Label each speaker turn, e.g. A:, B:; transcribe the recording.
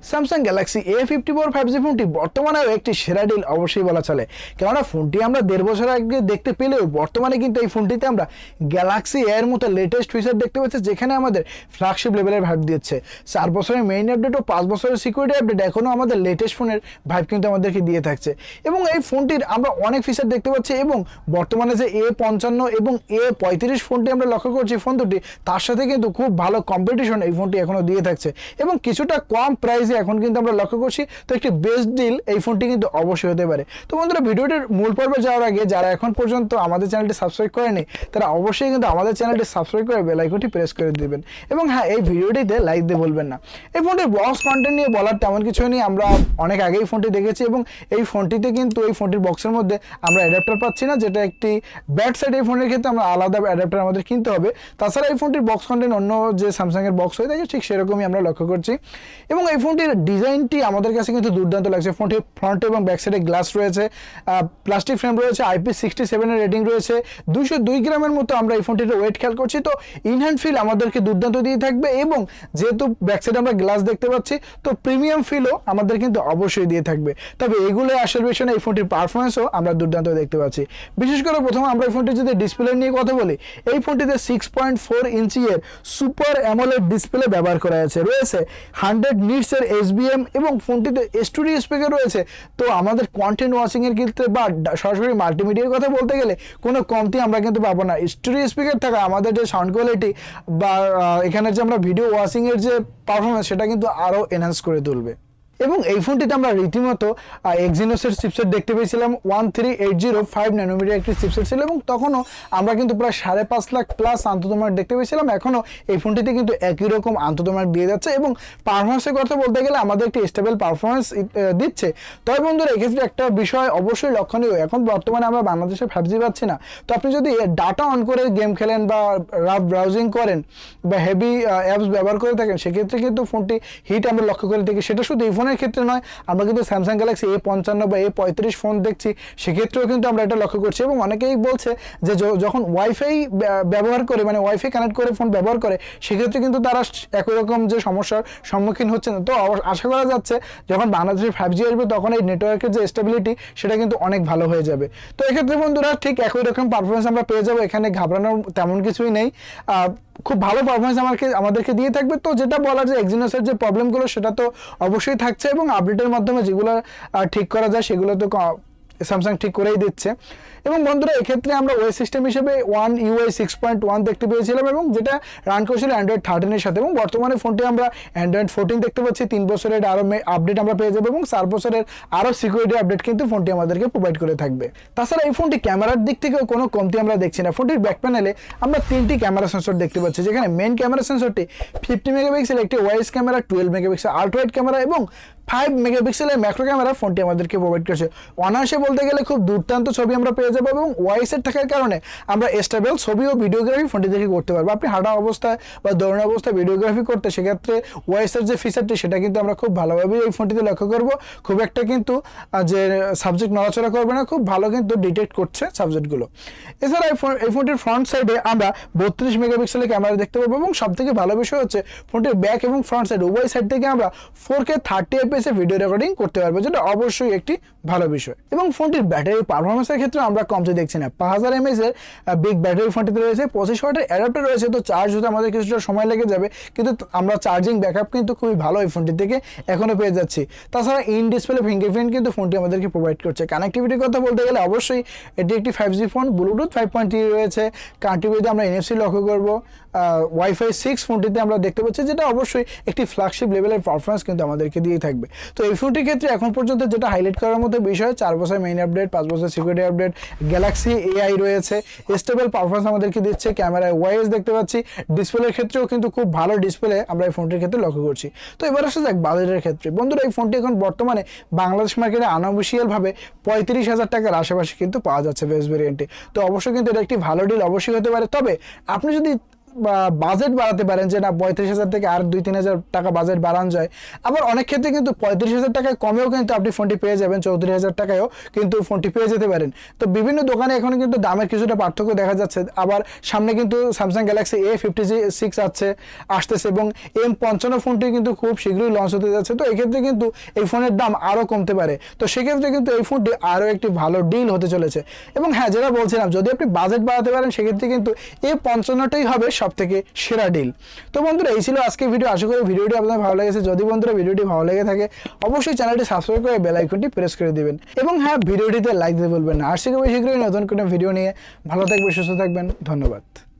A: Samsung Galaxy A54 5G ফোনটি বর্তমানেও একটি সেরা ডিল অবশ্যই বলা চলে, কেননা ফোনটি আমরা 1.5 বছর আগে দেখতে পেলেও বর্তমানে কিন্তু এই ফোনটিতে আমরা গ্যালাক্সি এর মতো লেটেস্ট ফিচার দেখতে পাচ্ছি, যেখানে আমাদের ফ্ল্যাগশিপ লেভেলের ভাইব দিচ্ছে। 4 বছরের মেইন আপডেট ও 5 বছরের সিকিউরিটি আপডেট এখনও আমাদের লেটেস্ট ফোনের ভাইব কিন্তু আমাদেরকে দিয়ে থাকছে। এবং এই ফোনটির আমরা অনেক ফিচার দেখতে পাচ্ছি, এবং বর্তমানে যে A55 এবং A35 ফোনটি আমরা লক্ষ্য করছি ফোন দুটি, তার সাথে কিন্তু খুব ভালো কম্পিটিশন এই ফোনটি এখনও দিয়ে থাকছে এবং কিছুটা কম প্রাইসে এখন কিন্তু আমরা লক্ষ্য করছি। তো একটি বেস্ট ডিল এই ফোনটি কিন্তু অবশ্যই হতে পারে। তো বন্ধুরা, ভিডিওটির মূল পর্বে যাওয়ার আগে যারা এখন পর্যন্ত আমাদের চ্যানেলটি সাবস্ক্রাইব করেনি তারা অবশ্যই কিন্তু আমাদের চ্যানেলটি সাবস্ক্রাইব করে বেল আইকনটি প্রেস করে দিবেন, এবং হ্যাঁ, এই ভিডিওটিতে লাইক দিয়ে বলবেন না। এই ফোনটির বক্স কন্টেন্ট নিয়ে বলার তেমন কিছু নেই, আমরা অনেক আগেই ফোনটি দেখেছি এবং এই ফোনটিতে কিন্তু এই ফোনটির বক্সের মধ্যে আমরা অ্যাডাপ্টার পাচ্ছি না, যেটা একটি ব্যাড সাইড। এই ফোনের ক্ষেত্রে আমরা আলাদা অ্যাডাপ্টার আমাদের কিনতে হবে। তাছাড়া এই ফোনটির বক্স কন্টেন্ট অন্য যে স্যামসাংয়ের বক্স হয়ে থাকে ঠিক সেরকমই আমরা লক্ষ্য করছি, এবং এই ফোনটির ডিজাইনটি আমাদের কাছে কিন্তু দুর্দান্ত লাগছে। ফোনটির ফ্রন্ট এবং ব্যাক সাইডে গ্লাস রয়েছে, প্লাস্টিক ফ্রেম রয়েছে, IP67 এর রেটিং রয়েছে, 202 গ্রামের মতো আমরা এই ফোনটির ওয়েট খেয়াল করছি। তো ইনহ্যান্ড ফিল আমাদেরকে দুর্দান্ত দিয়ে থাকবে, এবং যেহেতু ব্যাক সাইডে আমরা গ্লাস দেখতে পাচ্ছি তো প্রিমিয়াম ফিলও আমাদের কিন্তু অবশ্যই দিয়ে থাকবে। তবে এগুলো আসল বিষয় না, এই ফোনটির পারফরমেন্সও আমরা দুর্দান্ত দেখতে পাচ্ছি। বিশেষ করে প্রথমে আমরা এই ফোনটির যদি ডিসপ্লে নিয়ে কথা বলি, এই ফোনটিতে 6.4 ইঞ্চি এর সুপার অ্যামোলেড ডিসপ্লে ব্যবহার করা আছে, রয়েছে 100 নিটস এর SBM, এবং ফোনটিতে স্টুডিও স্পিকার রয়েছে। তো আমাদের কন্টেন্ট ওয়াচিং এর ক্ষেত্রে বা সরাসরি মাল্টিমিডিয়ার কথা বলতে গেলে কোনো কমতি আমরা কিন্তু পাবো না। স্টুডিও স্পিকার থাকা আমাদের যে সাউন্ড কোয়ালিটি বা এখানে যে আমরা ভিডিও ওয়াচিং এর যে পারফরমেন্স সেটা কিন্তু আরও এনহ্যান্স করে তুলবে। এবং এই ফোনটিতে আমরা রীতিমতো এক্সিনোসের চিপসেট দেখতে পেয়েছিলাম, 13805 ন্যানোমিটার একটি চিপসেট ছিল, এবং তখনও আমরা কিন্তু প্রায় 5.5 লাখ প্লাস আন্তঃমার্ক দেখতে পেয়েছিলাম। এখনও এই ফোনটিতে কিন্তু একই রকম আন্তঃমার্ক দিয়ে যাচ্ছে, এবং পারফরমেন্সের কথা বলতে গেলে আমাদের একটি স্টেবল পারফরমেন্স দিচ্ছে। তবে বন্ধুরা, এক্ষেত্রে একটা বিষয় অবশ্যই লক্ষণীয়, এখন বর্তমানে আমরা বাংলাদেশে 5G পাচ্ছি না। তো আপনি যদি ডাটা অন করে গেম খেলেন বা রাফ ব্রাউজিং করেন বা হেভি অ্যাপস ব্যবহার করে থাকেন, সেক্ষেত্রে কিন্তু ফোনটি হিট আমরা লক্ষ্য করে থাকি। সেটা শুধু এই ফোনের ক্ষেত্রে নয়, আমরা কিন্তু স্যামসাং গ্যালাক্সি A55 বা A35 ফোন দেখছি, সেক্ষেত্রেও কিন্তু আমরা এটা লক্ষ্য করছি। এবং অনেকেই বলছে যে যখন ওয়াইফাই ব্যবহার করে, মানে ওয়াইফাই কানেক্ট করে ফোন ব্যবহার করে, সেক্ষেত্রে কিন্তু তারা একই রকম যে সমস্যার সম্মুখীন হচ্ছে না। তো আশা করা যাচ্ছে যখন বাংলাদেশের 5G আসবে তখন এই নেটওয়ার্কের যে স্টেবিলিটি সেটা কিন্তু অনেক ভালো হয়ে যাবে। তো এক্ষেত্রে বন্ধুরা ঠিক একই রকম পারফরমেন্স আমরা পেয়ে যাবো, এখানে ঘাবড়ানোর তেমন কিছুই নেই। খুব ভালো পারফরমেন্স আমাদেরকে দিয়ে থাকবে। তো যেটা বলার যে এক্সিনোসের যে প্রবলেমগুলো সেটা তো অবশ্যই থাকছে, এবং আপডেটের মাধ্যমে যেগুলো ঠিক করা যায় সেগুলো তো স্যামসাং ঠিক করেই দিচ্ছে। এবং বন্ধুরা, এক্ষেত্রে আমরা ওয়েস সিস্টেম হিসেবে One UI 6.1 দেখতে পেয়েছিলাম, এবং যেটা রান করেছিল Android 13 এর সাথে, এবং বর্তমানে ফোনটি আমরা Android 14 দেখতে পাচ্ছি। 3 বছরের আরও আপডেট আমরা পেয়ে যাবো, এবং 4 বছরের আরও সিকিউরিটি আপডেট কিন্তু ফোনটি আমাদেরকে প্রোভাইড করে থাকবে। তাছাড়া এই ফোনটি ক্যামেরার দিক থেকেও কোনো কমতি আমরা দেখছি না। ফোনটির ব্যাক প্যানেলে আমরা 3টি ক্যামেরা সেন্সর দেখতে পাচ্ছি, যেখানে মেন ক্যামেরা সেন্সরটি 50 মেগাপিক্সেল, একটি wise camera 12 megapixel ultrawide camera এবং 5 মেগাপিক্সেলের ম্যাক্রো ক্যামেরা ফোনটি আমাদেরকে প্রোভাইড করছে। অনায়াসে বলতে গেলে খুব দুর্দান্ত ছবি আমরা পেয়ে যাবো, এবং ওয়াইসের থাকার কারণে আমরা স্টেবল ছবি ও ভিডিওগ্রাফি ফোনটি দেখে করতে পারবো। আপনি হাঁটা অবস্থায় বা দৌড়ানো অবস্থায় ভিডিওগ্রাফি করতে, সেক্ষেত্রে ওয়াইসের যে ফিচারটি সেটা কিন্তু আমরা খুব ভালোভাবে এই ফোনটিতে লক্ষ্য করবো। খুব একটা কিন্তু যে সাবজেক্ট নড়াচড়া করবে না, খুব ভালো কিন্তু ডিটেক্ট করছে সাবজেক্টগুলো। এছাড়া এই ফোনটির ফ্রন্ট সাইডে আমরা 32 মেগাপিক্সেলের ক্যামেরা দেখতে পাবো, এবং সবথেকে ভালো বিষয় হচ্ছে ফোনটির ব্যাক এবং ফ্রন্ট সাইড উভয় সাইড থেকে আমরা 4K 30 FPS ভিডিও রেকর্ডিং করতে পারবো, যেটা অবশ্যই একটি ভালো বিষয়। এবং ফোনটির ব্যাটারি পারফরমেন্সের ক্ষেত্রে আমরা কমতে দেখছি না। 5000 mAh এর বিগ ব্যাটারি ফোনটিতে রয়েছে, 25 ওয়াটের অ্যাডাপ্টার রয়েছে। তো চার্জ হতে আমাদের কিছুটা সময় লেগে যাবে, কিন্তু আমরা চার্জিং ব্যাকআপ কিন্তু খুবই ভালো এই ফোনটি থেকে এখনও পেয়ে যাচ্ছি। তাছাড়া ইন ডিসপ্লে ফিঙ্গারপ্রিন্ট কিন্তু ফোনটি আমাদেরকে প্রোভাইড করছে। কানেক্টিভিটির কথা বলতে গেলে অবশ্যই এটি একটি 5G ফোন, ব্লুটুথ 5.3 রয়েছে, কানেক্টিভিটিতে আমরা NFC লক্ষ্য করবো, ওয়াইফাই 6 ফোনটিতে আমরা দেখতে পাচ্ছি, যেটা অবশ্যই একটি ফ্ল্যাগশিপ লেভেলের পারফরমেন্স কিন্তু আমাদেরকে দিয়ে থাকবে। তো এই ফোনটির ক্ষেত্রে এখন পর্যন্ত যেটা হাইলাইট করার মতো বিষয়, 4 বছর মেইন আপডেট, 5 বছর সিকিউরিটি আপডেট, গ্যালাক্সি AI রয়েছে, স্টেবল পারফরমেন্স আমাদেরকে দিচ্ছে, ক্যামেরায় ওয়াইস দেখতে পাচ্ছি, ডিসপ্লের ক্ষেত্রেও কিন্তু খুব ভালো ডিসপ্লে আমরা এই ফোনটির ক্ষেত্রে লক্ষ্য করছি। তো এবার আসা যাক বাজেটের ক্ষেত্রে। বন্ধুরা, এই ফোনটি এখন বর্তমানে বাংলাদেশ মার্কেটে আনঅফিসিয়ালভাবে 35,000 টাকার আশেপাশে কিন্তু পাওয়া যাচ্ছে বেস ভেরিয়েন্টে। তো অবশ্যই কিন্তু এটা একটি ভালো ডিল অবশ্যই হতে পারে। তবে আপনি যদি বাজেট বাড়াতে পারেন, যে না 35,000 থেকে আর 2-3,000 টাকা বাজেট বাড়ানো যায়। আবার অনেক ক্ষেত্রে কিন্তু 35,000 টাকায় কমেও কিন্তু আপনি ফোনটি পেয়ে যাবেন, 34,000 টাকায়ও কিন্তু ফোনটি পেয়ে যেতে পারেন। তো বিভিন্ন দোকানে এখন কিন্তু দামের কিছুটা পার্থক্য দেখা যাচ্ছে। আবার সামনে কিন্তু স্যামসাং গ্যালাক্সি A56 আসতেছে এবং M55 ফোনটি কিন্তু খুব শীঘ্রই লঞ্চ হতে যাচ্ছে। তো এক্ষেত্রে কিন্তু এই ফোনের দাম আরও কমতে পারে। তো সেক্ষেত্রে কিন্তু এই ফোনটি আরও একটি ভালো ডিল হতে চলেছে। এবং হ্যাঁ, যেটা বলছিলাম, যদি আপনি বাজেট বাড়াতে পারেন সেক্ষেত্রে কিন্তু A55টাই হবে সব থেকে সেরা ডিল। তো বন্ধুরা, এই ছিল আজকে ভিডিও। আশা করি ভিডিওটি আপনাদের ভালো লেগেছে। যদি বন্ধুরা ভিডিওটি ভালো লেগে থাকে অবশ্যই চ্যানেলটি সাবস্ক্রাইব করে বেল আইকনটি প্রেস করে দিবেন এবং হ্যাঁ, ভিডিওটিতে লাইক দিতে বলবেন না। আর শীঘ্রই নতুন কোনো ভিডিও নিয়ে ভালো থাকবেন, সুস্থ থাকবেন। ধন্যবাদ।